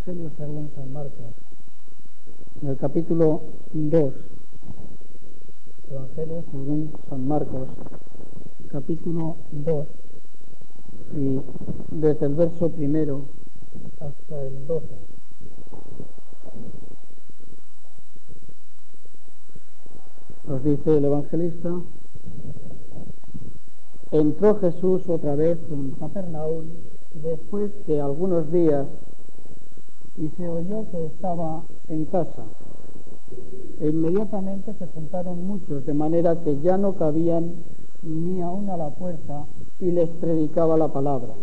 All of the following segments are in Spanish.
Evangelio según San Marcos, en el capítulo 2. Evangelio según San Marcos, capítulo 2, y desde el verso 1 hasta el 12. Nos dice el evangelista: entró Jesús otra vez en Capernaum después de algunos días, y se oyó que estaba en casa. E inmediatamente se juntaron muchos, de manera que ya no cabían ni aún a la puerta, y les predicaba la palabra.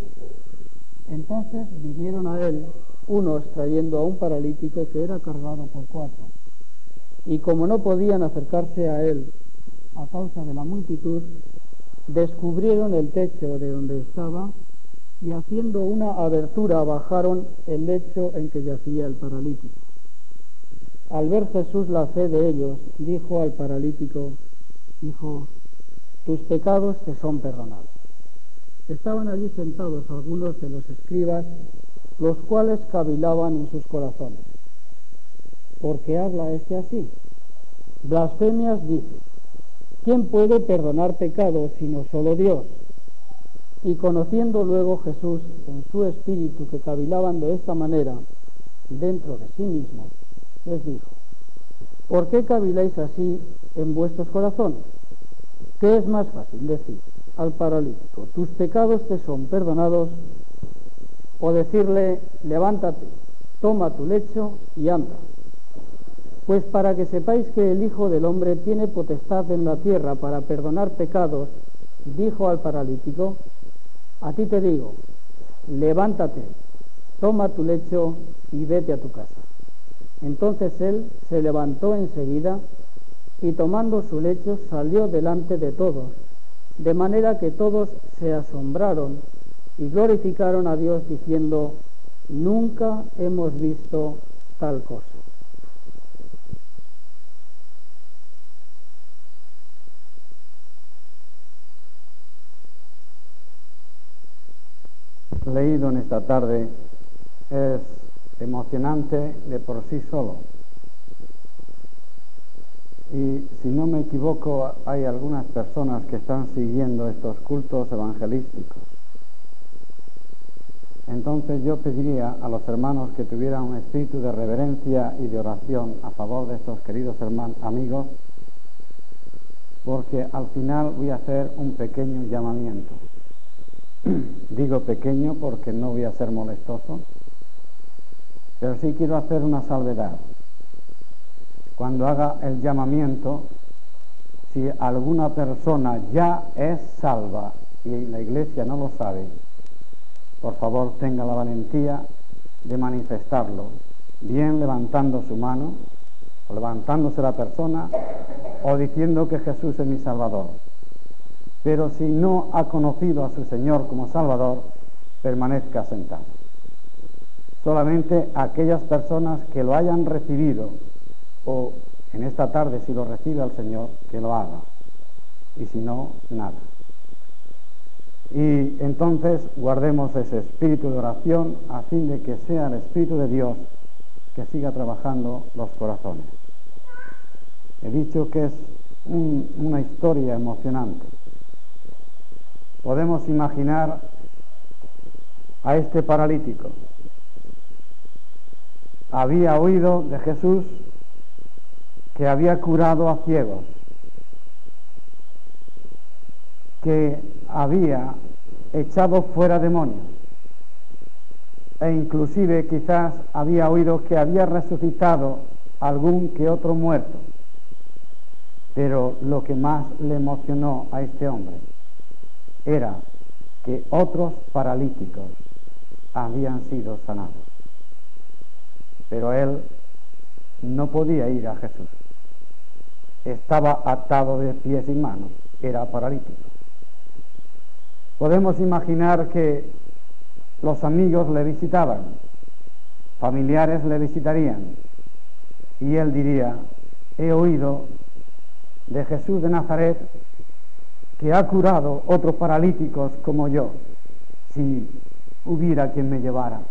Entonces vinieron a él unos trayendo a un paralítico que era cargado por 4. Y como no podían acercarse a él a causa de la multitud, descubrieron el techo de donde estaba, y haciendo una abertura bajaron el lecho en que yacía el paralítico. Al ver Jesús la fe de ellos, dijo al paralítico: hijo, tus pecados te son perdonados. Estaban allí sentados algunos de los escribas, los cuales cavilaban en sus corazones: ¿por qué habla este así? Blasfemias dice. ¿Quién puede perdonar pecados sino solo Dios? Y conociendo luego Jesús en su espíritu que cavilaban de esta manera dentro de sí mismos, les dijo: ¿por qué caviláis así en vuestros corazones? ¿Qué es más fácil decir al paralítico: tus pecados te son perdonados, o decirle: levántate, toma tu lecho y anda? Pues para que sepáis que el Hijo del Hombre tiene potestad en la tierra para perdonar pecados, dijo al paralítico: a ti te digo, levántate, toma tu lecho y vete a tu casa. Entonces él se levantó enseguida y tomando su lecho salió delante de todos, de manera que todos se asombraron y glorificaron a Dios diciendo: nunca hemos visto tal cosa. Leído en esta tarde es emocionante de por sí solo, y si no me equivoco hay algunas personas que están siguiendo estos cultos evangelísticos. Entonces yo pediría a los hermanos que tuvieran un espíritu de reverencia y de oración a favor de estos queridos amigos, porque al final voy a hacer un pequeño llamamiento. Digo pequeño porque no voy a ser molestoso, pero sí quiero hacer una salvedad. Cuando haga el llamamiento, si alguna persona ya es salva y la Iglesia no lo sabe, por favor tenga la valentía de manifestarlo, bien levantando su mano, o levantándose la persona, o diciendo que Jesús es mi Salvador. Pero si no ha conocido a su Señor como Salvador, permanezca sentado. Solamente aquellas personas que lo hayan recibido, o en esta tarde si lo recibe al Señor, que lo haga, y si no, nada. Y entonces guardemos ese espíritu de oración a fin de que sea el Espíritu de Dios que siga trabajando los corazones. He dicho que es una historia emocionante. Podemos imaginar a este paralítico. Había oído de Jesús que había curado a ciegos, que había echado fuera demonios, e inclusive quizás había oído que había resucitado algún que otro muerto. Pero lo que más le emocionó a este hombre era que otros paralíticos habían sido sanados. Pero él no podía ir a Jesús. Estaba atado de pies y manos, era paralítico. Podemos imaginar que los amigos le visitaban, familiares le visitarían, y él diría: he oído de Jesús de Nazaret que ha curado otros paralíticos como yo, si hubiera quien me llevara.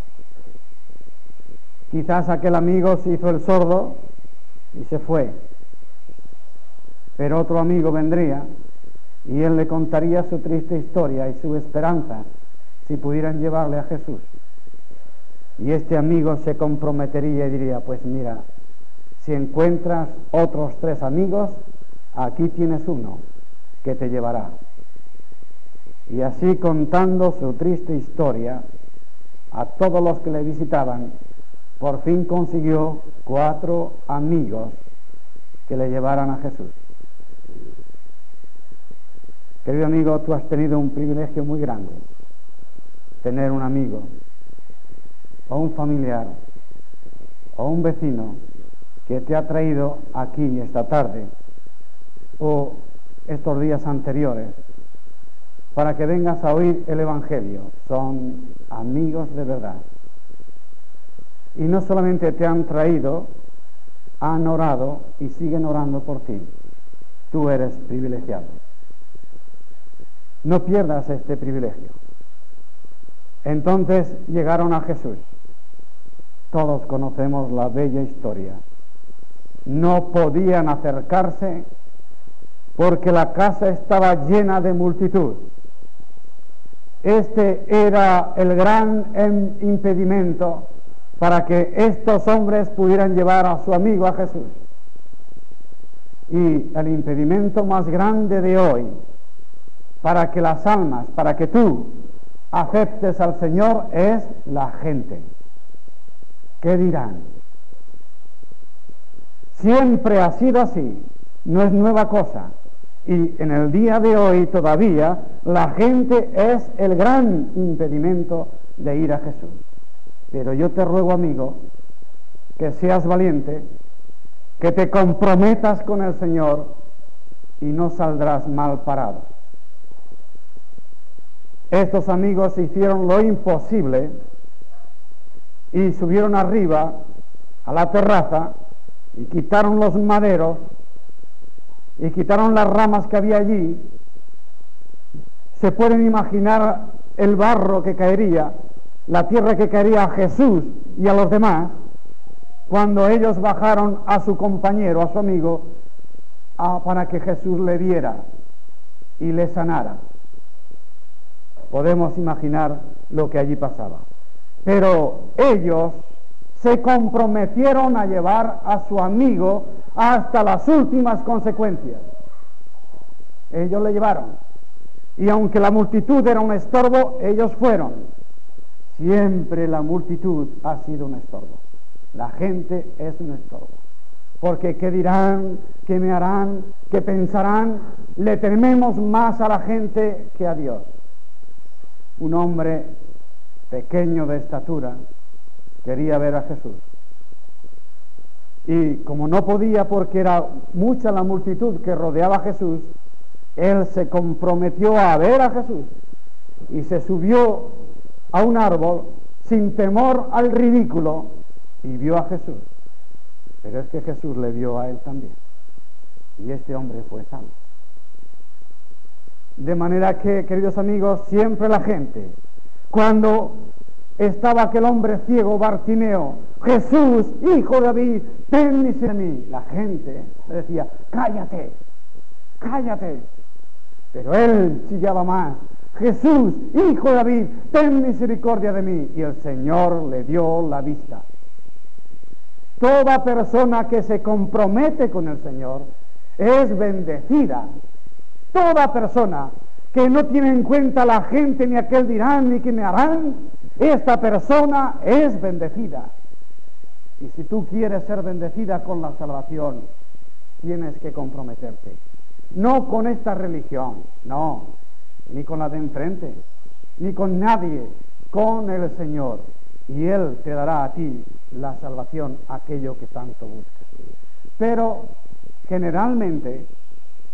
Quizás aquel amigo se hizo el sordo y se fue, pero otro amigo vendría y él le contaría su triste historia y su esperanza si pudieran llevarle a Jesús. Y este amigo se comprometería y diría, pues mira, si encuentras otros 3 amigos, aquí tienes uno que te llevará. Y así, contando su triste historia a todos los que le visitaban, por fin consiguió 4 amigos que le llevaran a Jesús. Querido amigo, tú has tenido un privilegio muy grande, tener un amigo, o un familiar, o un vecino que te ha traído aquí esta tarde, o estos días anteriores, para que vengas a oír el Evangelio. Son amigos de verdad. Y no solamente te han traído, han orado y siguen orando por ti. Tú eres privilegiado. No pierdas este privilegio. Entonces llegaron a Jesús. Todos conocemos la bella historia. No podían acercarse porque la casa estaba llena de multitud. Este era el gran impedimento para que estos hombres pudieran llevar a su amigo a Jesús. Y el impedimento más grande de hoy para que las almas, para que tú aceptes al Señor, es la gente. ¿Qué dirán? Siempre ha sido así, no es nueva cosa. Y en el día de hoy todavía la gente es el gran impedimento de ir a Jesús. Pero yo te ruego, amigo, que seas valiente, que te comprometas con el Señor y no saldrás mal parado. Estos amigos hicieron lo imposible y subieron arriba a la terraza y quitaron los maderos y quitaron las ramas que había allí. Se pueden imaginar el barro que caería, la tierra que caería a Jesús y a los demás cuando ellos bajaron a su compañero, a su amigo, para que Jesús le viera y le sanara. Podemos imaginar lo que allí pasaba. Pero ellos se comprometieron a llevar a su amigo hasta las últimas consecuencias. Ellos le llevaron. Y aunque la multitud era un estorbo, ellos fueron. Siempre la multitud ha sido un estorbo. La gente es un estorbo. Porque ¿qué dirán? ¿Qué me harán? ¿Qué pensarán? Le tememos más a la gente que a Dios. Un hombre pequeño de estatura quería ver a Jesús. Y como no podía porque era mucha la multitud que rodeaba a Jesús, él se comprometió a ver a Jesús y se subió a un árbol sin temor al ridículo y vio a Jesús. Pero es que Jesús le vio a él también y este hombre fue salvo. De manera que, queridos amigos, siempre la gente, cuando estaba aquel hombre ciego, Bartimeo, Jesús, hijo de David, ten misericordia de mí, la gente le decía, cállate, cállate. Pero él chillaba más, Jesús, hijo de David, ten misericordia de mí. Y el Señor le dio la vista. Toda persona que se compromete con el Señor es bendecida. Toda persona que no tiene en cuenta la gente, ni aquel dirán, ni que me harán, esta persona es bendecida. Y si tú quieres ser bendecida con la salvación, tienes que comprometerte. No con esta religión, no, ni con la de enfrente, ni con nadie, con el Señor. Y Él te dará a ti la salvación, aquello que tanto buscas. Pero generalmente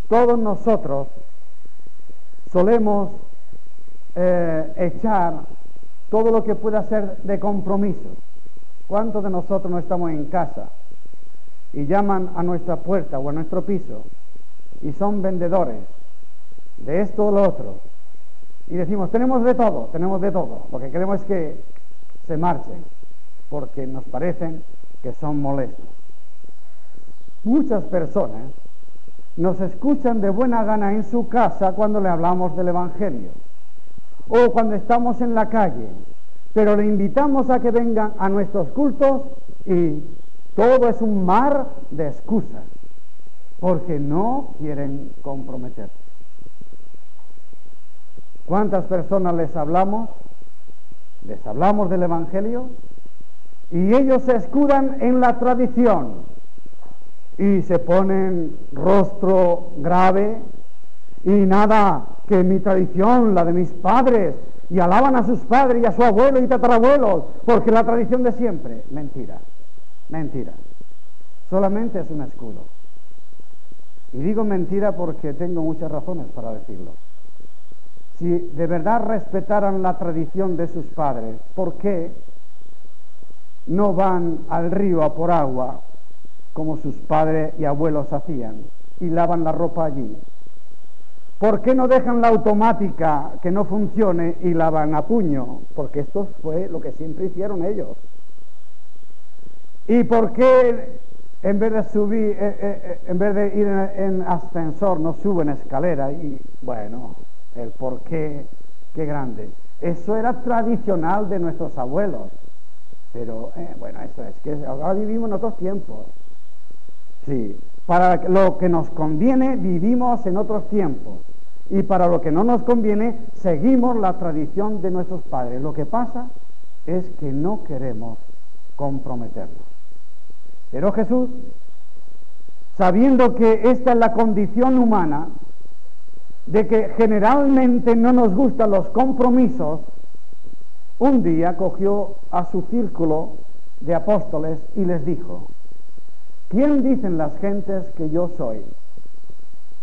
todos nosotros solemos echar todo lo que pueda ser de compromiso. ¿Cuántos de nosotros no estamos en casa y llaman a nuestra puerta o a nuestro piso y son vendedores de esto o lo otro? Y decimos, tenemos de todo, lo que queremos es que se marchen. porque nos parecen que son molestos. Muchas personas nos escuchan de buena gana en su casa cuando le hablamos del Evangelio o cuando estamos en la calle, pero le invitamos a que vengan a nuestros cultos y todo es un mar de excusas porque no quieren comprometerse. ¿Cuántas personas les hablamos? Les hablamos del Evangelio y ellos se escudan en la tradición y se ponen rostro grave y nada, que mi tradición, la de mis padres, y alaban a sus padres y a su abuelo y tatarabuelos, porque la tradición de siempre. Mentira, mentira. Solamente es un escudo. Y digo mentira porque tengo muchas razones para decirlo. Si de verdad respetaran la tradición de sus padres, ¿por qué no van al río a por agua, como sus padres y abuelos hacían, y lavan la ropa allí? ¿Por qué no dejan la automática que no funcione y lavan a puño? Porque esto fue lo que siempre hicieron ellos. ¿Y por qué en vez de subir, en vez de ir en ascensor, no suben escalera? Y bueno, el por qué, qué grande. Eso era tradicional de nuestros abuelos. Pero bueno, eso es que ahora vivimos en otros tiempos. Sí, para lo que nos conviene vivimos en otros tiempos y para lo que no nos conviene seguimos la tradición de nuestros padres. Lo que pasa es que no queremos comprometernos. Pero Jesús, sabiendo que esta es la condición humana, de que generalmente no nos gustan los compromisos, un día cogió a su círculo de apóstoles y les dijo: ¿quién dicen las gentes que yo soy?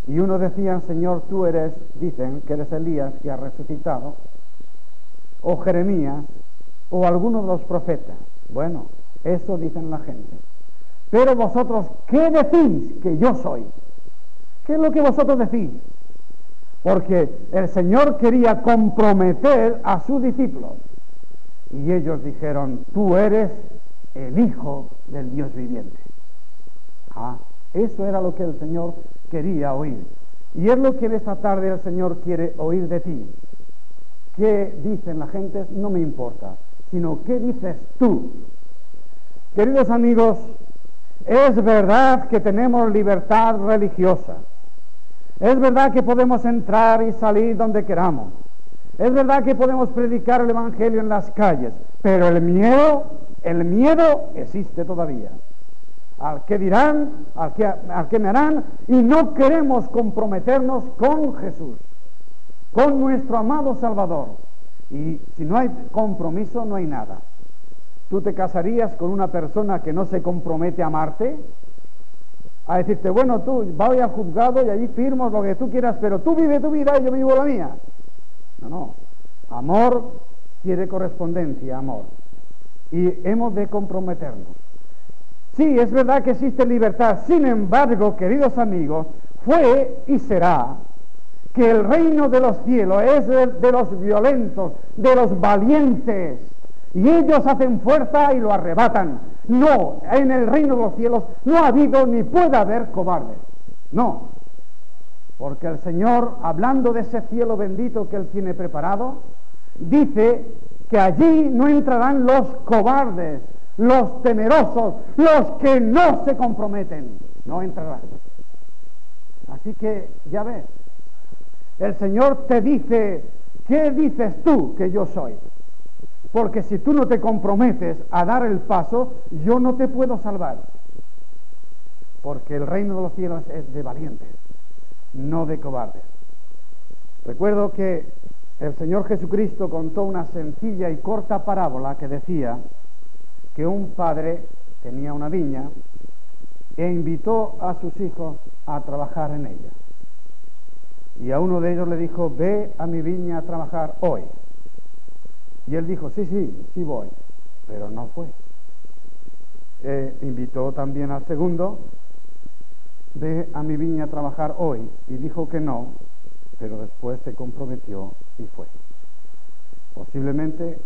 Y uno decía: Señor, tú dicen que eres Elías que ha resucitado, o Jeremías, o alguno de los profetas. Bueno, eso dicen la gente. Pero vosotros, ¿qué decís que yo soy? ¿Qué es lo que vosotros decís? Porque el Señor quería comprometer a sus discípulos. Y ellos dijeron: tú eres el Hijo del Dios viviente. Ah, eso era lo que el Señor quería oír. Y es lo que esta tarde el Señor quiere oír de ti. ¿Qué dicen la gente? No me importa, sino ¿qué dices tú? Queridos amigos, es verdad que tenemos libertad religiosa. Es verdad que podemos entrar y salir donde queramos. Es verdad que podemos predicar el Evangelio en las calles, pero el miedo existe todavía. Al que dirán, al que me harán, y no queremos comprometernos con Jesús, con nuestro amado Salvador. Y si no hay compromiso, no hay nada. ¿Tú te casarías con una persona que no se compromete a amarte? A decirte: bueno, tú voy al juzgado y allí firmo lo que tú quieras, pero tú vive tu vida y yo vivo la mía. No. Amor quiere correspondencia, amor. Y hemos de comprometernos. Sí, es verdad que existe libertad. Sin embargo, queridos amigos, fue y será que el reino de los cielos es de los violentos, de los valientes. Y ellos hacen fuerza y lo arrebatan. No, en el reino de los cielos no ha habido ni puede haber cobardes. No. Porque el Señor, hablando de ese cielo bendito que Él tiene preparado, dice que allí no entrarán los cobardes, los temerosos, los que no se comprometen. No entrarán. Así que, ya ves, el Señor te dice: ¿qué dices tú que yo soy? Porque si tú no te comprometes a dar el paso, yo no te puedo salvar. Porque el reino de los cielos es de valientes, no de cobardes. Recuerdo que el Señor Jesucristo contó una sencilla y corta parábola que decía que un padre tenía una viña e invitó a sus hijos a trabajar en ella. Y a uno de ellos le dijo: ve a mi viña a trabajar hoy. Y él dijo: sí voy, pero no fue. Invitó también al segundo: ve a mi viña a trabajar hoy, y dijo que no, pero después se comprometió y fue. Posiblemente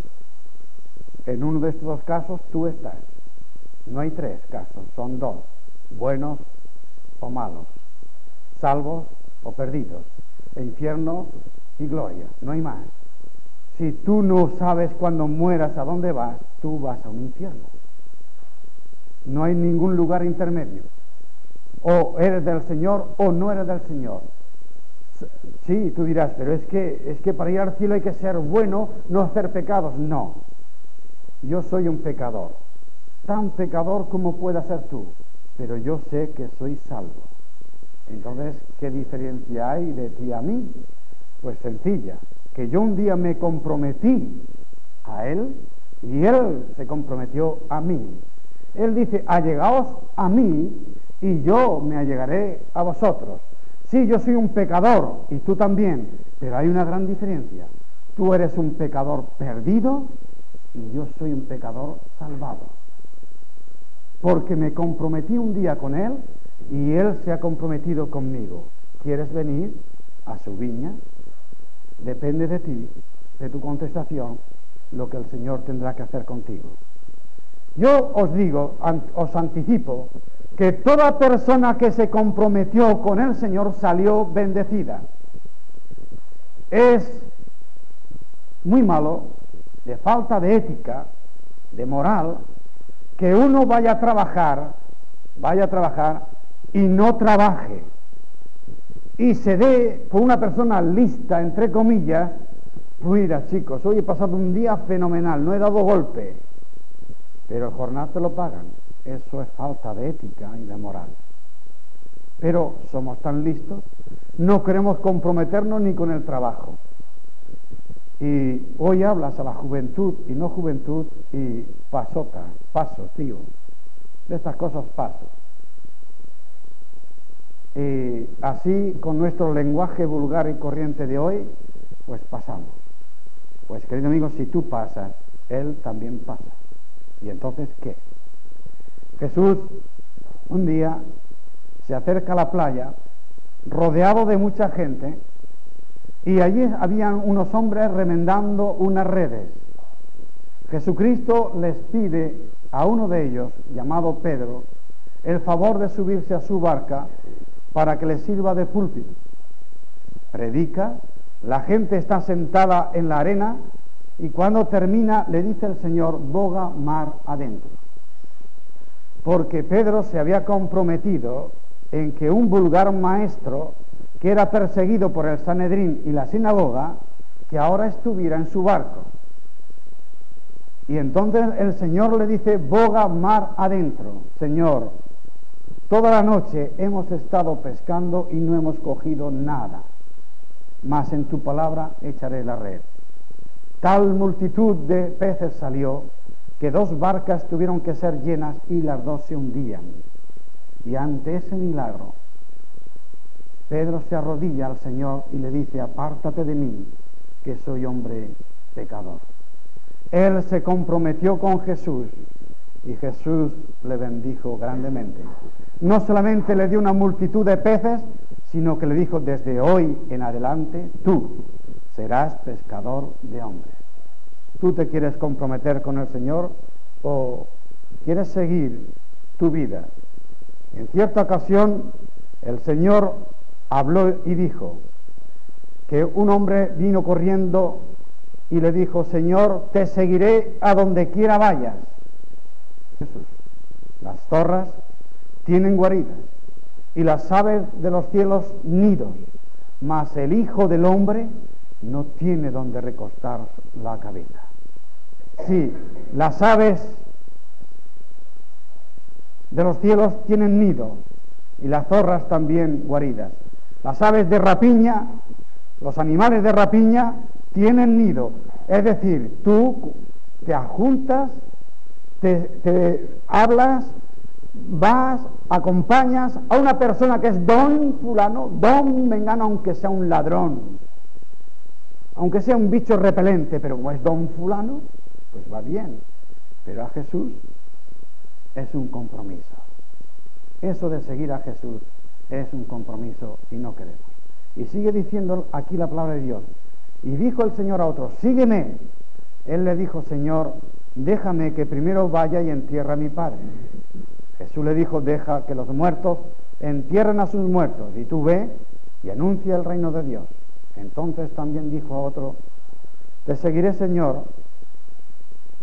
En uno de estos dos casos tú estás. No hay tres casos, son dos, buenos o malos, salvos o perdidos, infierno y gloria, no hay más. Si tú no sabes cuando mueras a dónde vas, tú vas a un infierno. No hay ningún lugar intermedio. O eres del Señor o no eres del Señor. Sí, tú dirás, pero es que para ir al cielo hay que ser bueno, no hacer pecados. No, yo soy un pecador, tan pecador como puedas ser tú, pero yo sé que soy salvo. Entonces, ¿qué diferencia hay de ti a mí? Pues sencilla, que yo un día me comprometí a Él y Él se comprometió a mí. Él dice, allegaos a mí y yo me allegaré a vosotros. Sí, yo soy un pecador y tú también, pero hay una gran diferencia. Tú eres un pecador perdido y yo soy un pecador salvado. Porque me comprometí un día con Él y Él se ha comprometido conmigo. ¿Quieres venir a su viña? Depende de ti, de tu contestación, lo que el Señor tendrá que hacer contigo. Yo os digo, os anticipo, que toda persona que se comprometió con el Señor salió bendecida. Es muy malo, de falta de ética, de moral, que uno vaya a trabajar y no trabaje. Y se dé por una persona lista, entre comillas, mira chicos, hoy he pasado un día fenomenal, no he dado golpe, pero el jornal te lo pagan. Eso es falta de ética y de moral. Pero somos tan listos, no queremos comprometernos ni con el trabajo. Y hoy hablas a la juventud y no juventud y paso, tío. De estas cosas paso. Y así con nuestro lenguaje vulgar y corriente de hoy, pues pasamos. Pues querido amigo, si tú pasas, Él también pasa. ¿Y entonces qué? Jesús un día se acerca a la playa, rodeado de mucha gente, y allí habían unos hombres remendando unas redes. Jesucristo les pide a uno de ellos, llamado Pedro, el favor de subirse a su barca para que le sirva de púlpito. Predica, la gente está sentada en la arena y cuando termina le dice el Señor, boga mar adentro. Porque Pedro se había comprometido en que un vulgar maestro que era perseguido por el Sanedrín y la sinagoga, que ahora estuviera en su barco. Y entonces el Señor le dice, boga mar adentro. Señor, toda la noche hemos estado pescando y no hemos cogido nada, mas en tu palabra echaré la red. Tal multitud de peces salió que 2 barcas tuvieron que ser llenas y las 2 se hundían. Y ante ese milagro, Pedro se arrodilla al Señor y le dice, apártate de mí, que soy hombre pecador. Él se comprometió con Jesús y Jesús le bendijo grandemente. No solamente le dio una multitud de peces, sino que le dijo, desde hoy en adelante, tú serás pescador de hombres. ¿Tú te quieres comprometer con el Señor o quieres seguir tu vida? En cierta ocasión, el Señor habló y dijo que un hombre vino corriendo y le dijo, Señor, te seguiré a donde quiera vayas. Jesús, las zorras tienen guaridas y las aves de los cielos nidos, mas el Hijo del Hombre no tiene donde recostar la cabeza. Sí, las aves de los cielos tienen nido y las zorras también guaridas. Las aves de rapiña, los animales de rapiña tienen nido. Es decir, tú te adjuntas, te hablas, vas, acompañas a una persona que es don fulano, don mengano, aunque sea un ladrón, aunque sea un bicho repelente, pero como es don fulano, pues va bien. Pero a Jesús es un compromiso. Eso de seguir a Jesús es un compromiso y no queremos. Y sigue diciendo aquí la palabra de Dios. Y dijo el Señor a otro, sígueme. Él le dijo, Señor, déjame que primero vaya y entierre a mi padre. Jesús le dijo, deja que los muertos entierren a sus muertos, y tú ve y anuncia el reino de Dios. Entonces también dijo a otro, te seguiré, Señor,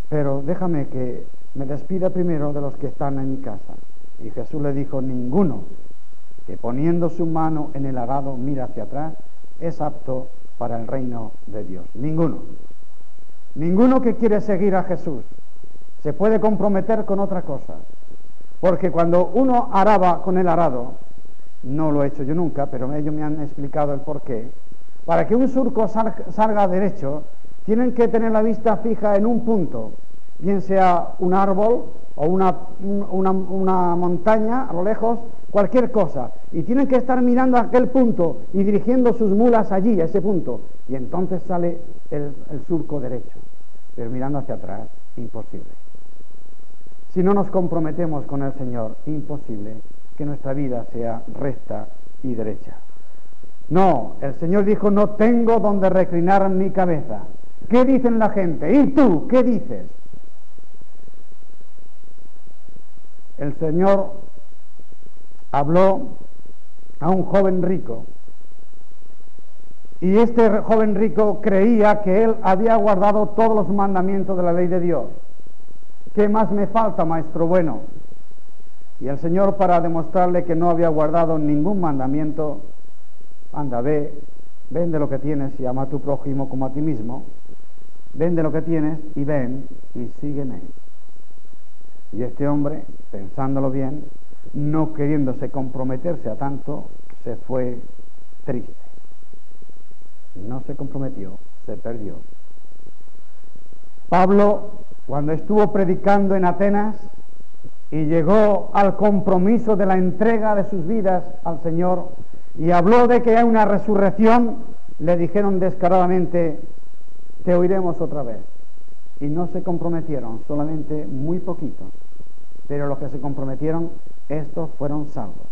pero déjame que me despida primero de los que están en mi casa. Y Jesús le dijo, ninguno que poniendo su mano en el arado mira hacia atrás es apto para el reino de Dios. Ninguno. Ninguno que quiere seguir a Jesús se puede comprometer con otra cosa. Porque cuando uno araba con el arado, no lo he hecho yo nunca, pero ellos me han explicado el porqué, para que un surco salga derecho, tienen que tener la vista fija en un punto, bien sea un árbol o una montaña a lo lejos, cualquier cosa, y tienen que estar mirando a aquel punto y dirigiendo sus mulas allí, a ese punto, y entonces sale el surco derecho, pero mirando hacia atrás, imposible. Si no nos comprometemos con el Señor, imposible que nuestra vida sea recta y derecha. No, el Señor dijo, no tengo donde reclinar mi cabeza. ¿Qué dicen la gente? ¿Y tú qué dices? El Señor habló a un joven rico, y este joven rico creía que él había guardado todos los mandamientos de la ley de Dios. ¿Qué más me falta, maestro bueno? Y el Señor, para demostrarle que no había guardado ningún mandamiento, anda, vende lo que tienes y ama a tu prójimo como a ti mismo. Vende lo que tienes y ven y sígueme. Y este hombre, pensándolo bien, no queriéndose comprometerse a tanto, se fue triste. No se comprometió, se perdió. Pablo, cuando estuvo predicando en Atenas y llegó al compromiso de la entrega de sus vidas al Señor y habló de que hay una resurrección, le dijeron descaradamente, te oiremos otra vez. Y no se comprometieron, solamente muy poquitos, pero los que se comprometieron, estos fueron salvos.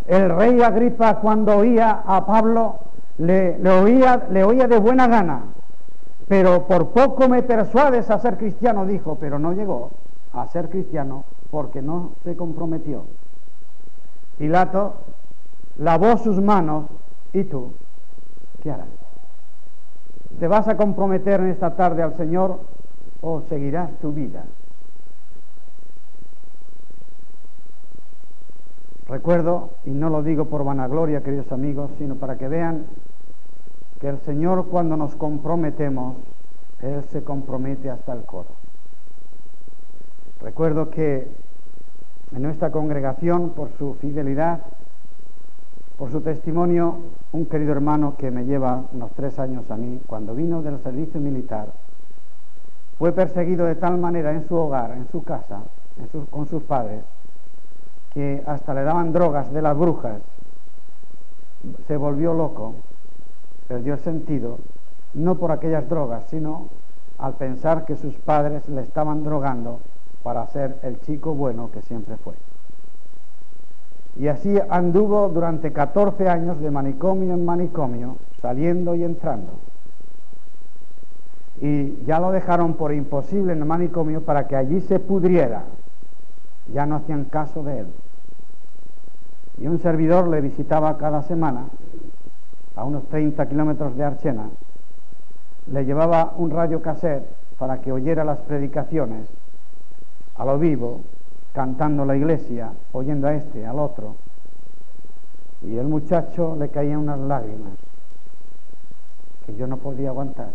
El rey Agripa, cuando oía a Pablo, le oía de buena gana, pero por poco me persuades a ser cristiano, dijo, pero no llegó a ser cristiano porque no se comprometió. Pilato lavó sus manos, ¿y tú qué harás? ¿Te vas a comprometer en esta tarde al Señor o seguirás tu vida? Recuerdo, y no lo digo por vanagloria, queridos amigos, sino para que vean que el Señor, cuando nos comprometemos, Él se compromete hasta el codo. Recuerdo que en nuestra congregación, por su fidelidad, por su testimonio, un querido hermano que me lleva unos 3 años a mí, cuando vino del servicio militar, fue perseguido de tal manera en su hogar, en su casa, con sus padres, que hasta le daban drogas de las brujas. Se volvió loco, perdió el sentido, no por aquellas drogas, sino al pensar que sus padres le estaban drogando para ser el chico bueno que siempre fue. Y así anduvo durante 14 años de manicomio en manicomio, saliendo y entrando. Y ya lo dejaron por imposible en el manicomio para que allí se pudriera. Ya no hacían caso de él. Y un servidor le visitaba cada semana, a unos 30 kilómetros de Archena. Le llevaba un radio cassette para que oyera las predicaciones a lo vivo, cantando la iglesia, oyendo a este, al otro. Y el muchacho le caían unas lágrimas que yo no podía aguantar.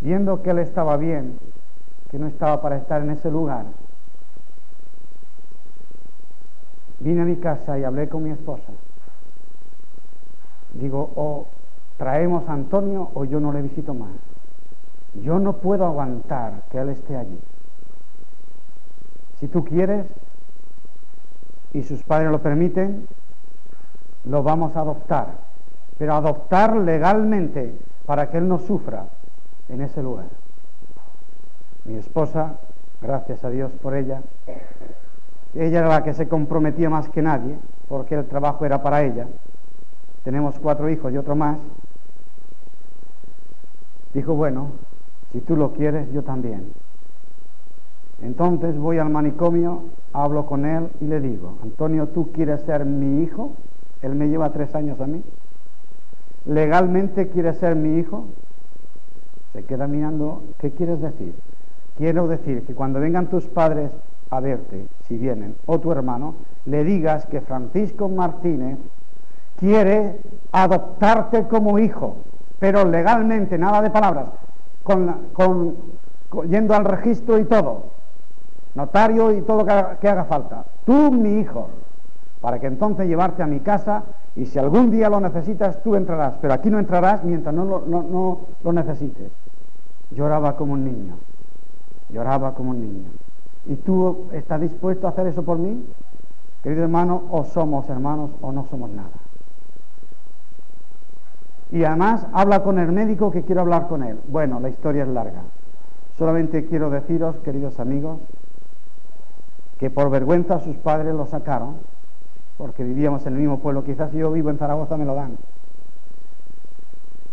Viendo que él estaba bien, que no estaba para estar en ese lugar, vine a mi casa y hablé con mi esposa. Digo, o traemos a Antonio o yo no le visito más. Yo no puedo aguantar que él esté allí. Si tú quieres y sus padres lo permiten, lo vamos a adoptar, pero adoptar legalmente para que él no sufra en ese lugar. Mi esposa, gracias a Dios por ella era la que se comprometía más que nadie, porque el trabajo era para ella. Tenemos 4 hijos y otro más. Dijo, bueno, si tú lo quieres, yo también. Entonces voy al manicomio, hablo con él y le digo, Antonio, ¿tú quieres ser mi hijo? Él me lleva 3 años a mí. ¿Legalmente quieres ser mi hijo? Se queda mirando, ¿qué quieres decir? Quiero decir que cuando vengan tus padres a verte, si vienen, o tu hermano, le digas que Francisco Martínez quiere adoptarte como hijo, pero legalmente, nada de palabras, yendo al registro y todo, notario y todo lo que haga falta. Tú, mi hijo, para que entonces llevarte a mi casa, y si algún día lo necesitas, tú entrarás, pero aquí no entrarás mientras no lo necesites. Lloraba como un niño, lloraba como un niño. ¿Y tú estás dispuesto a hacer eso por mí? Querido hermano, o somos hermanos o no somos nada. Y además habla con el médico, que quiero hablar con él. Bueno, la historia es larga. Solamente quiero deciros, queridos amigos, que por vergüenza sus padres lo sacaron, porque vivíamos en el mismo pueblo. Quizás si yo vivo en Zaragoza me lo dan.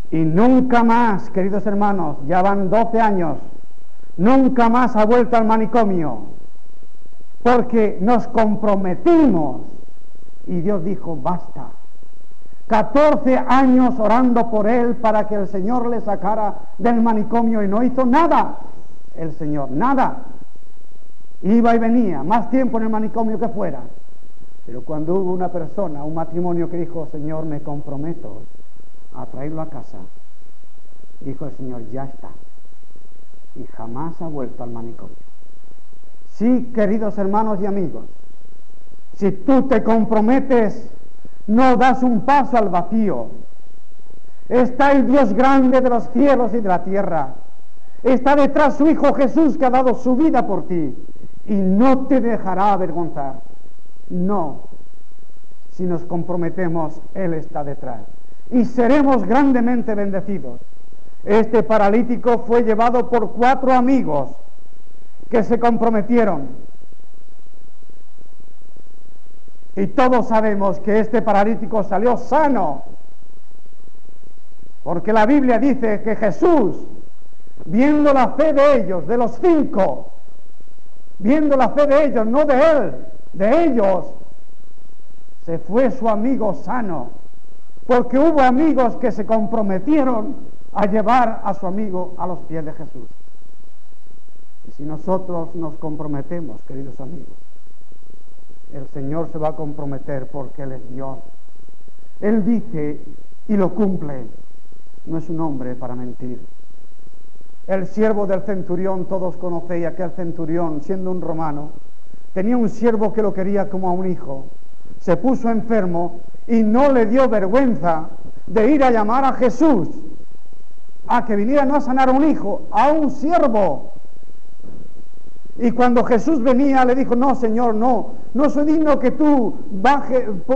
Y nunca más, queridos hermanos, ya van 12 años, nunca más ha vuelto al manicomio, porque nos comprometimos y Dios dijo, basta. 14 años orando por él para que el Señor le sacara del manicomio y no hizo nada. El Señor, nada. Iba y venía, más tiempo en el manicomio que fuera. Pero cuando hubo una persona, un matrimonio que dijo, Señor, me comprometo a traerlo a casa, dijo el Señor, ya está. Y jamás ha vuelto al manicomio. Sí, queridos hermanos y amigos, si tú te comprometes, no das un paso al vacío. Está el Dios grande de los cielos y de la tierra. Está detrás su Hijo Jesús, que ha dado su vida por ti, y no te dejará avergonzar. No, si nos comprometemos, Él está detrás, y seremos grandemente bendecidos. Este paralítico fue llevado por 4 amigos que se comprometieron, y todos sabemos que este paralítico salió sano, porque la Biblia dice que Jesús, viendo la fe de ellos, de los 5, viendo la fe de ellos, no de él, de ellos, se fue su amigo sano, porque hubo amigos que se comprometieron a llevar a su amigo a los pies de Jesús. Y si nosotros nos comprometemos, queridos amigos, el Señor se va a comprometer, porque Él es Dios. Él dice y lo cumple, no es un hombre para mentir. El siervo del centurión, todos conocéis, aquel centurión, siendo un romano, tenía un siervo que lo quería como a un hijo. Se puso enfermo y no le dio vergüenza de ir a llamar a Jesús, a que viniera no a sanar a un hijo, a un siervo. Y cuando Jesús venía, le dijo, no, Señor, no soy digno que tú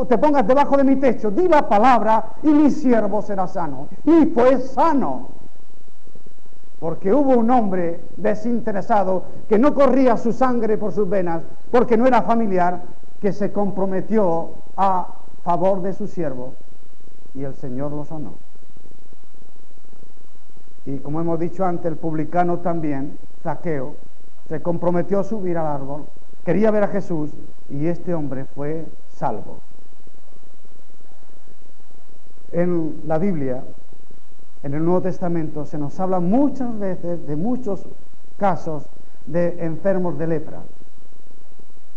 te pongas debajo de mi techo. Di la palabra y mi siervo será sano. Y fue sano. Porque hubo un hombre desinteresado que no corría su sangre por sus venas, porque no era familiar, que se comprometió a favor de su siervo, y el Señor lo sanó. Y como hemos dicho antes, el publicano también, Zaqueo, se comprometió a subir al árbol, quería ver a Jesús, y este hombre fue salvo. En la Biblia, en el Nuevo Testamento, se nos habla muchas veces de muchos casos de enfermos de lepra.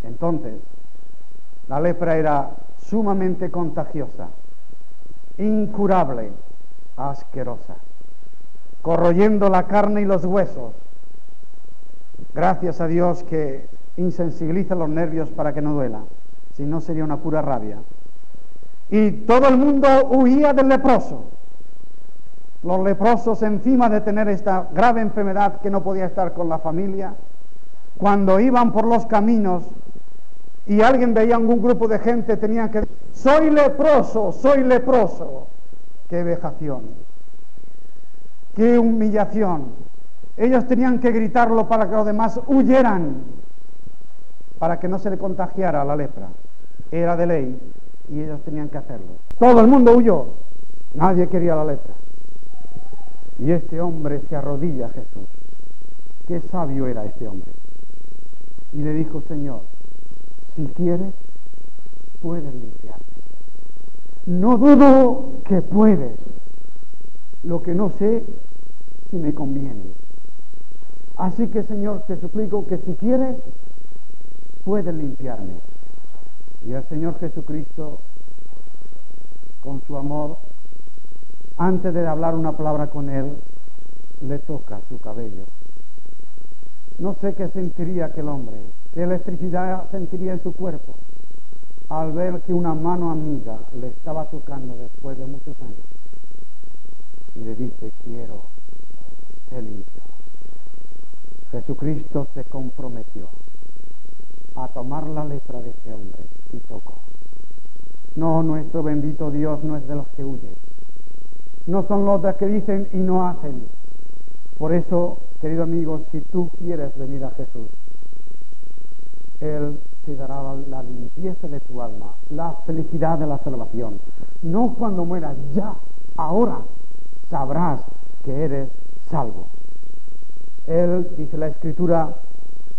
Entonces, la lepra era sumamente contagiosa, incurable, asquerosa, corroyendo la carne y los huesos. Gracias a Dios que insensibiliza los nervios para que no duela, si no sería una pura rabia. Y todo el mundo huía del leproso. Los leprosos, encima de tener esta grave enfermedad que no podía estar con la familia, cuando iban por los caminos y alguien veía algún grupo de gente, tenían que decir, soy leproso, soy leproso. ¡Qué vejación! ¡Qué humillación! Ellos tenían que gritarlo para que los demás huyeran, para que no se le contagiara la lepra. Era de ley y ellos tenían que hacerlo. Todo el mundo huyó, nadie quería la lepra. Y este hombre se arrodilla a Jesús. Qué sabio era este hombre. Y le dijo: Señor, si quieres, puedes limpiarme. No dudo que puedes. Lo que no sé si me conviene. Así que, Señor, te suplico que si quieres, puedes limpiarme. Y el Señor Jesucristo, con su amor, antes de hablar una palabra con él, le toca su cabello. No sé qué sentiría aquel hombre, qué electricidad sentiría en su cuerpo al ver que una mano amiga le estaba tocando después de muchos años. Y le dice: quiero ser limpio. Jesucristo se comprometió a tomar la letra de ese hombre y tocó. No, nuestro bendito Dios no es de los que huyen. No son los de que dicen y no hacen. Por eso, querido amigo, si tú quieres venir a Jesús, Él te dará la limpieza de tu alma, la felicidad de la salvación. No cuando mueras, ya, ahora sabrás que eres salvo. Él, dice la Escritura,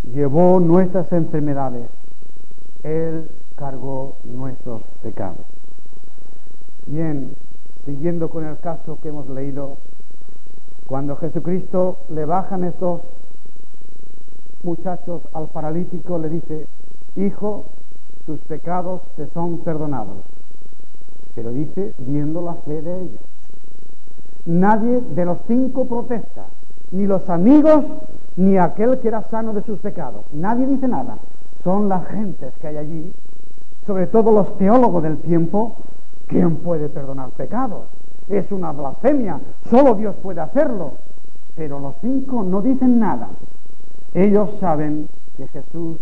llevó nuestras enfermedades. Él cargó nuestros pecados. Bien, siguiendo con el caso que hemos leído, cuando Jesucristo le bajan estos muchachos al paralítico, le dice: hijo, tus pecados te son perdonados. Pero dice, viendo la fe de ellos. Nadie de los 5 protesta, ni los amigos, ni aquel que era sano de sus pecados. Nadie dice nada. Son las gentes que hay allí, sobre todo los teólogos del tiempo. ¿Quién puede perdonar pecados? Es una blasfemia, solo Dios puede hacerlo. Pero los 5 no dicen nada. Ellos saben que Jesús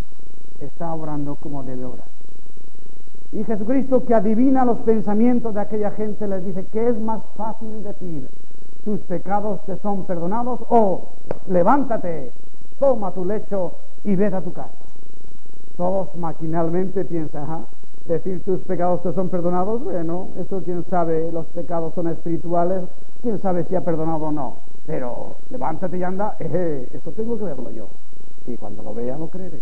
está obrando como debe obrar. Y Jesucristo, que adivina los pensamientos de aquella gente, les dice: ¿qué es más fácil decir? ¿Tus pecados te son perdonados? O levántate, toma tu lecho y vete a tu casa. Todos maquinalmente piensan: decir tus pecados te son perdonados, bueno, eso quién sabe, los pecados son espirituales, quién sabe si ha perdonado o no. Pero levántate y anda, eso tengo que verlo yo. Y cuando lo vea lo creeré.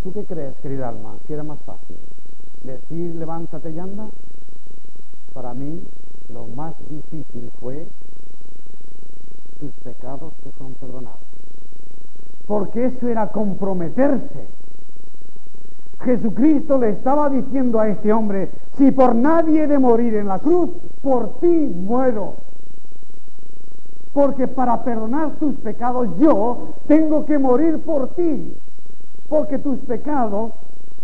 ¿Tú qué crees, querida alma? ¿Qué era más fácil? ¿Decir levántate y anda? Para mí lo más difícil fue: tus pecados te son perdonados. Porque eso era comprometerse. Jesucristo le estaba diciendo a este hombre: si por nadie he de morir en la cruz, por ti muero. Porque para perdonar tus pecados yo tengo que morir por ti. Porque tus pecados,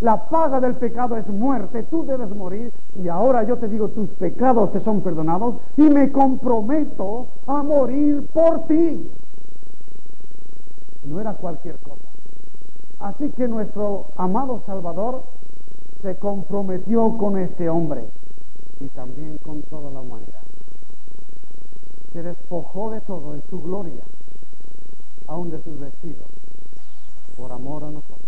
la paga del pecado es muerte, tú debes morir. Y ahora yo te digo, tus pecados te son perdonados y me comprometo a morir por ti. No era cualquier cosa. Así que nuestro amado Salvador se comprometió con este hombre y también con toda la humanidad. Se despojó de todo, de su gloria, aun de sus vestidos, por amor a nosotros.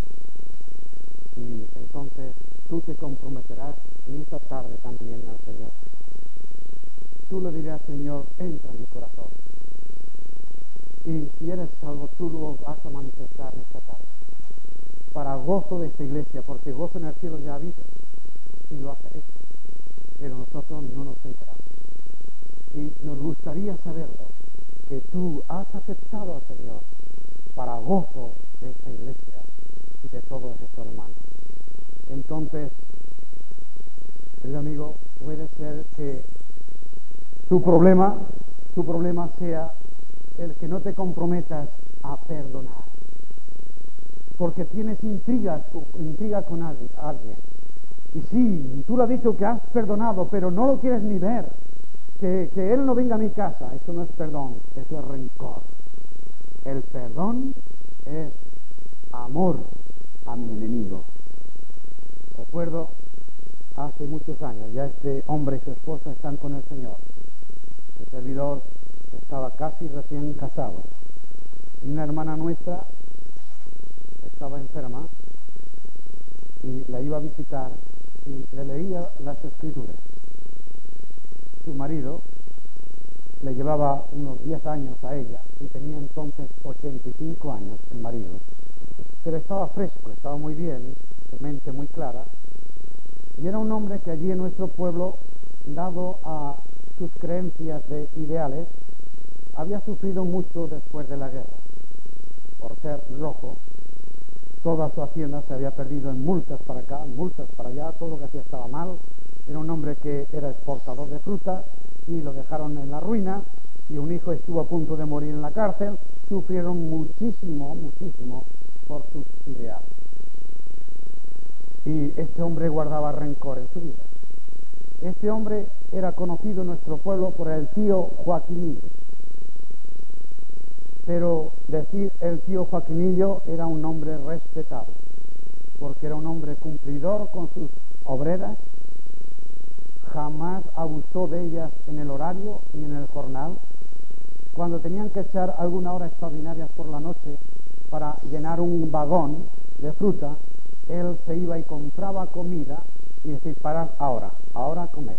Y entonces tú te comprometerás en esta tarde también al Señor. Tú le dirás: Señor, entra en mi corazón. Y si eres salvo, tú lo vas a manifestar esta tarde, para gozo de esta iglesia, porque gozo en el cielo ya ha habido, y lo has hecho, pero nosotros no nos enteramos. Y nos gustaría saberlo, que tú has aceptado al Señor para gozo de esta iglesia y de todos estos hermanos. Entonces, querido amigo, puede ser que tu problema sea el que no te comprometas a perdonar, porque tienes intriga con alguien. Y sí, tú le has dicho que has perdonado, pero no lo quieres ni ver. Que él no venga a mi casa, eso no es perdón, eso es rencor. El perdón es amor a mi enemigo. Recuerdo hace muchos años, ya este hombre y su esposa están con el Señor. El servidor estaba casi recién casado y una hermana nuestra estaba enferma y la iba a visitar y le leía las Escrituras. Su marido le llevaba unos 10 años a ella y tenía entonces 85 años el marido, pero estaba fresco, estaba muy bien, su mente muy clara, y era un hombre que allí en nuestro pueblo, dado a sus creencias de ideales, había sufrido mucho después de la guerra. Por ser rojo, toda su hacienda se había perdido en multas para acá, multas para allá, todo lo que hacía estaba mal. Era un hombre que era exportador de fruta y lo dejaron en la ruina, y un hijo estuvo a punto de morir en la cárcel. Sufrieron muchísimo, muchísimo por sus ideales. Y este hombre guardaba rencor en su vida. Este hombre era conocido en nuestro pueblo por el tío Joaquinillo. Pero decir el tío Joaquinillo era un hombre respetable, porque era un hombre cumplidor con sus obreras, jamás abusó de ellas en el horario ni en el jornal. Cuando tenían que echar alguna hora extraordinaria por la noche para llenar un vagón de fruta, él se iba y compraba comida y decía: parad ahora comed.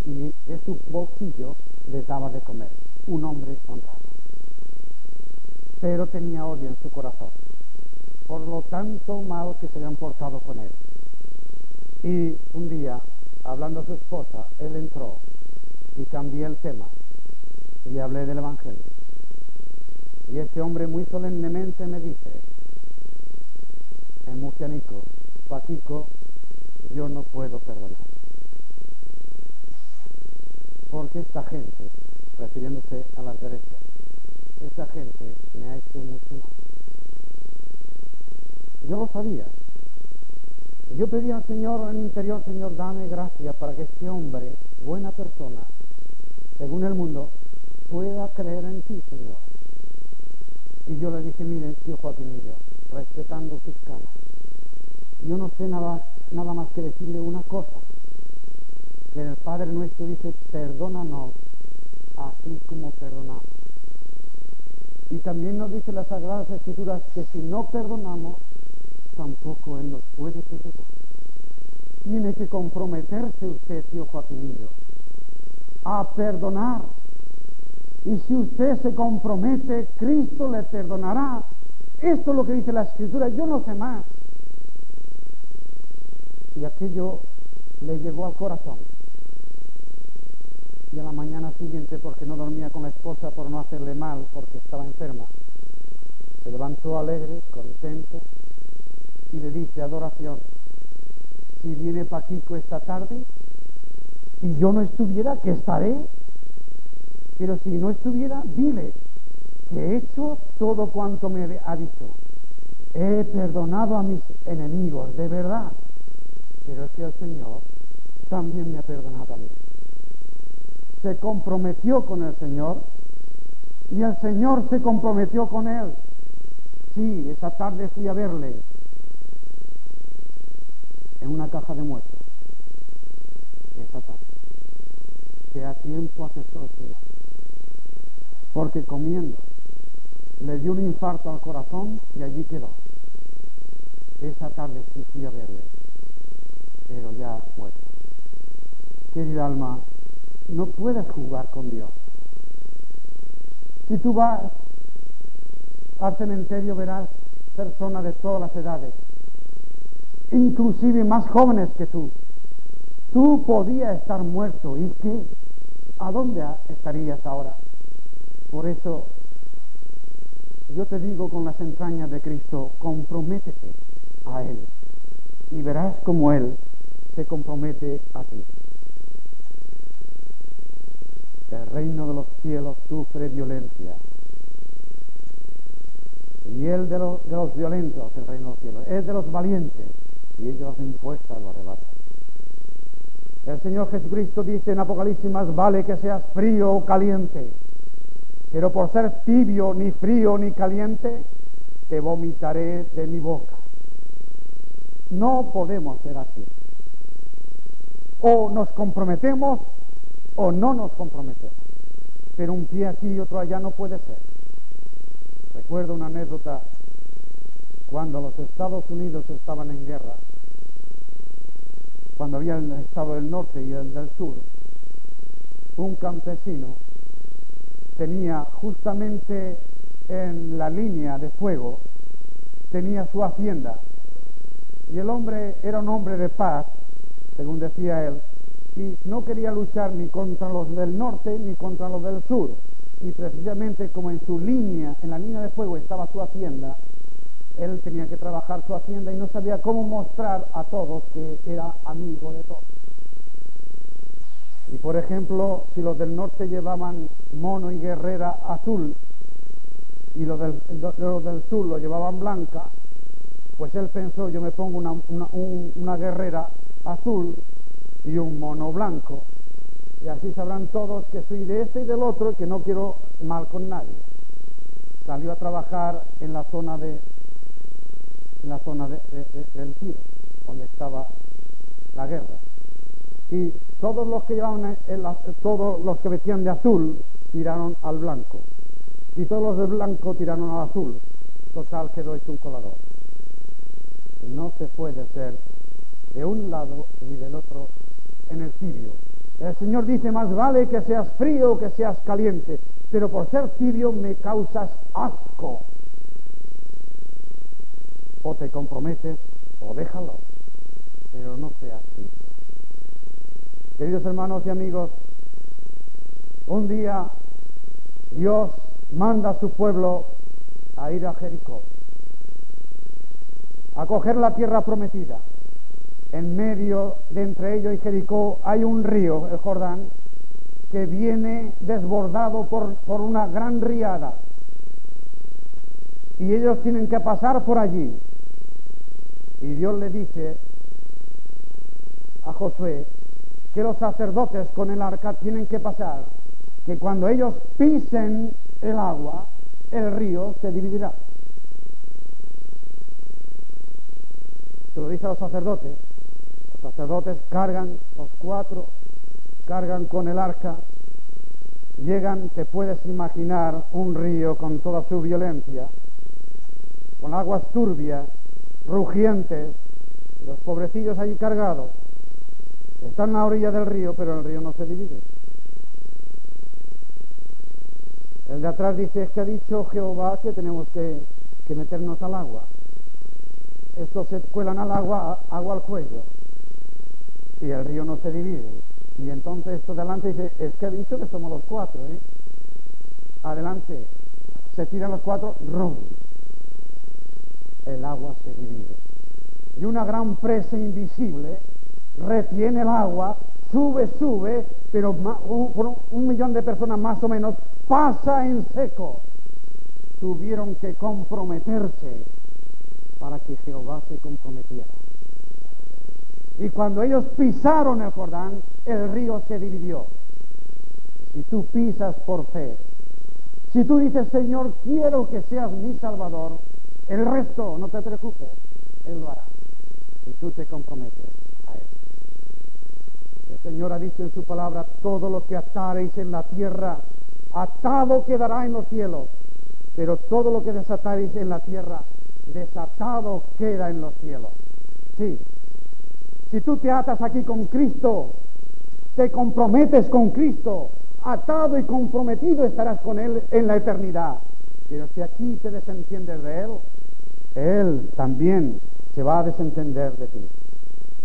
Y de su bolsillo les daba de comer. Un hombre honrado. Pero tenía odio en su corazón por lo tanto mal que se habían portado con él. Y un día, hablando a su esposa, él entró y cambié el tema y hablé del Evangelio. Y este hombre muy solemnemente me dice, en murcianico: Paquico, yo no puedo perdonar, porque esta gente, refiriéndose a las derechas, esta gente me ha hecho mucho mal. Yo lo sabía. Yo pedí al Señor en el interior: Señor, dame gracia para que este hombre, buena persona, según el mundo, pueda creer en ti, Señor. Y yo le dije: mire, tío Joaquinillo, respetando sus canas, yo no sé nada más que decirle una cosa, que el Padre nuestro dice: perdónanos así como perdonamos. Y también nos dice las Sagradas Escrituras que si no perdonamos, tampoco Él nos puede perdonar. Tiene que comprometerse usted, tío Joaquinillo, a perdonar. Y si usted se compromete, Cristo le perdonará. Esto es lo que dice la Escritura, yo no sé más. Y aquello le llegó al corazón. Y a la mañana siguiente, porque no dormía con la esposa por no hacerle mal, porque estaba enferma, se levantó alegre, contento, y le dice: adoración, si viene Paquico esta tarde y yo no estuviera, que estaré, pero si no estuviera, dile que he hecho todo cuanto me ha dicho. He perdonado a mis enemigos, de verdad, pero es que el Señor también me ha perdonado a mí. Se comprometió con el Señor y el Señor se comprometió con él. Sí, esa tarde fui a verle en una caja de muertos. Esa tarde, que a tiempo aceptó el Señor, porque comiendo le dio un infarto al corazón y allí quedó. Esa tarde sí fui a verle, pero ya muerto. Querida alma, no puedes jugar con Dios. Si tú vas al cementerio, verás personas de todas las edades, inclusive más jóvenes que tú. Tú podías estar muerto, ¿y qué? ¿A dónde estarías ahora? Por eso yo te digo con las entrañas de Cristo: comprométete a Él y verás como Él se compromete a ti. El reino de los cielos sufre violencia, y el de los violentos, el reino de los cielos, es de los valientes, y ellos hacen fuerza, lo arrebatan. El Señor Jesucristo dice en Apocalipsis: más vale que seas frío o caliente, pero por ser tibio, ni frío ni caliente, te vomitaré de mi boca. No podemos ser así. O nos comprometemos o no nos comprometemos, pero un pie aquí y otro allá no puede ser. Recuerdo una anécdota cuando los Estados Unidos estaban en guerra, cuando había el estado del norte y el del sur. Un campesino tenía justamente en la línea de fuego, tenía su hacienda. Y el hombre era un hombre de paz, según decía él, y no quería luchar ni contra los del norte ni contra los del sur. Y precisamente como en su línea, en la línea de fuego estaba su hacienda, él tenía que trabajar su hacienda y no sabía cómo mostrar a todos que era amigo de todos. Y por ejemplo, si los del norte llevaban mono y guerrera azul y los del sur lo llevaban blanca, pues él pensó, yo me pongo una guerrera azul y un mono blanco, y así sabrán todos que soy de este y del otro y que no quiero mal con nadie. Salió a trabajar en la zona del tiro, donde estaba la guerra. Y todos los que llevaban todos los que vestían de azul tiraron al blanco, y todos los de blanco tiraron al azul. Total, quedó hecho un colador. No se puede ser de un lado ni del otro en el tibio. El Señor dice, más vale que seas frío que seas caliente, pero por ser tibio me causas asco. O te comprometes o déjalo, pero no seas tibio. Queridos hermanos y amigos, un día Dios manda a su pueblo a ir a Jericó, a coger la tierra prometida. En medio de entre ellos y Jericó hay un río, el Jordán, que viene desbordado por una gran riada. Y ellos tienen que pasar por allí. Y Dios le dice a Josué que los sacerdotes con el arca tienen que pasar, que cuando ellos pisen el agua, el río se dividirá. Se lo dice a los sacerdotes. Los sacerdotes cargan, los 4 cargan con el arca, llegan, te puedes imaginar, un río con toda su violencia, con aguas turbias, rugientes, y los pobrecillos allí cargados. Están en la orilla del río, pero el río no se divide. El de atrás dice, es que ha dicho Jehová que tenemos que meternos al agua. Estos se cuelan al agua al cuello, y el río no se divide. Y entonces esto de adelante dice, es que ha dicho que somos los 4, Adelante, se tiran los 4, ¡rum! El agua se divide. Y una gran presa invisible retiene el agua, sube, pero por 1.000.000 de personas más o menos pasa en seco. Tuvieron que comprometerse para que Jehová se comprometiera. Y cuando ellos pisaron el Jordán, el río se dividió. Si tú pisas por fe, si tú dices, Señor, quiero que seas mi Salvador, el resto, no te preocupes, Él lo hará. Si tú te comprometes a Él. El Señor ha dicho en su palabra, todo lo que atareis en la tierra, atado quedará en los cielos, pero todo lo que desatareis en la tierra, desatado queda en los cielos. Sí, si tú te atas aquí con Cristo, te comprometes con Cristo, atado y comprometido estarás con Él en la eternidad. Pero si aquí te desentiendes de Él, Él también se va a desentender de ti.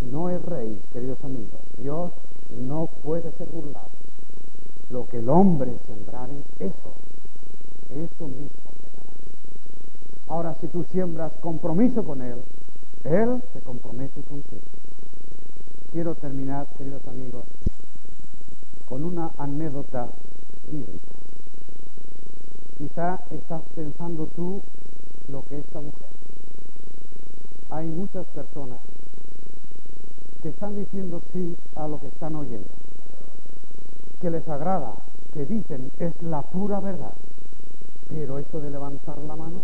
No es rey, queridos amigos. Dios no puede ser burlado. Lo que el hombre sembrare, eso mismo será. Ahora, si tú siembras compromiso con Él, Él se compromete contigo. Quiero terminar, queridos amigos, con una anécdota bíblica. Quizá estás pensando tú lo que esta mujer. Hay muchas personas que están diciendo sí a lo que están oyendo, que les agrada, que dicen es la pura verdad, pero eso de levantar la mano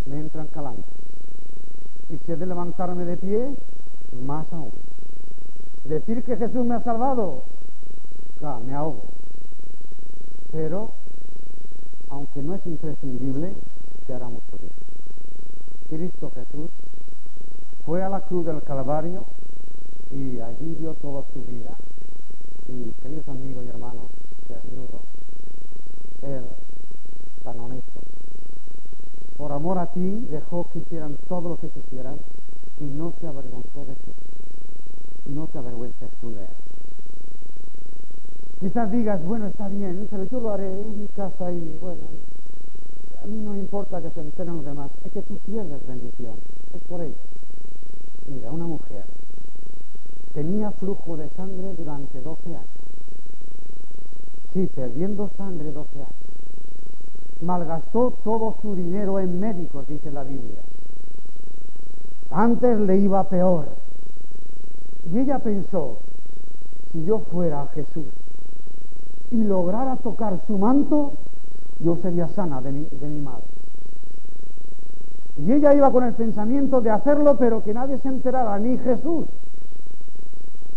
me entran calantes, y si es de levantarme de pie, más aún. Decir que Jesús me ha salvado, me ahogo, pero aunque no es imprescindible, te hará mucho bien. Cristo Jesús fue a la cruz del Calvario y allí dio toda su vida. Y queridos amigos y hermanos, desnudo, él, tan honesto, por amor a ti dejó que hicieran todo lo que quisieran y no se avergonzó de ti. No te avergüences tú de él. Quizás digas, bueno, está bien, pero yo lo haré en mi casa y bueno, a mí no importa que se enteren los demás, es que tú pierdes bendición, es por ello. Mira, una mujer tenía flujo de sangre durante 12 años. Sí, perdiendo sangre 12 años. Malgastó todo su dinero en médicos, dice la Biblia. Antes le iba peor. Y ella pensó, si yo fuera a Jesús y lograra tocar su manto, yo sería sana de mi madre. Y ella iba con el pensamiento de hacerlo, pero que nadie se enterara, ni Jesús.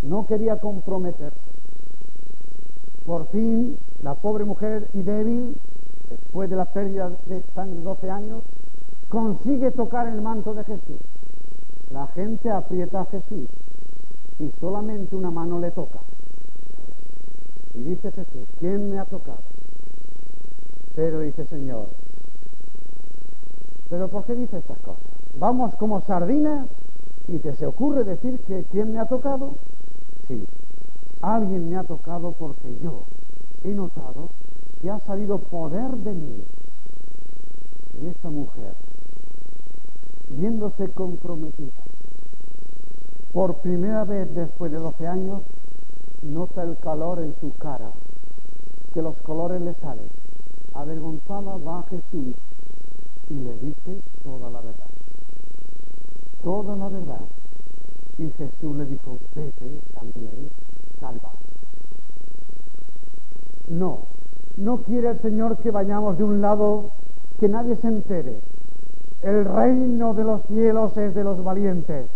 No quería comprometerse. Por fin, la pobre mujer y débil, después de la pérdida de sangre 12 años, consigue tocar el manto de Jesús. La gente aprieta a Jesús y solamente una mano le toca. Y dice Jesús, ¿quién me ha tocado? Pero dice, Señor, ¿pero por qué dice estas cosas? Vamos como sardinas y te se ocurre decir que ¿quién me ha tocado? Sí, alguien me ha tocado porque yo he notado que ha salido poder de mí. Y esta mujer, viéndose comprometida, por primera vez después de 12 años, nota el calor en su cara, que los colores le salen. Avergonzada va a Jesús y le dice toda la verdad. Toda la verdad. Y Jesús le dijo, vete también, salva. No quiere el Señor que vayamos de un lado, que nadie se entere. El reino de los cielos es de los valientes,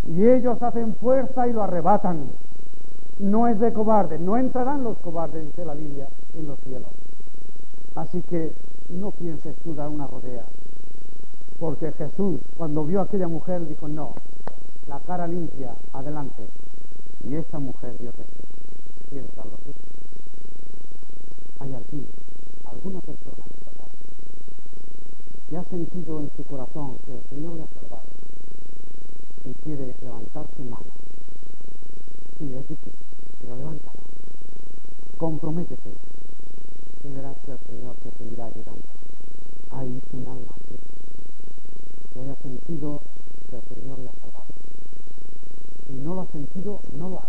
y ellos hacen fuerza y lo arrebatan. No es de cobardes, no entrarán los cobardes, dice la Biblia, en los cielos. Así que no pienses tú dar una rodea, porque Jesús, cuando vio a aquella mujer, dijo, no, la cara limpia, adelante. Y esta mujer dio testimonio. ¿Quieres darlo tú? Hay aquí alguna persona en esta tarde que ha sentido en su corazón que el Señor le ha salvado y quiere levantar su mano. Sí, es difícil, pero levántala. Comprométete y verás que el Señor te seguirá ayudando. Hay un alma aquí que haya sentido que el Señor le ha salvado. Si no lo ha sentido, no lo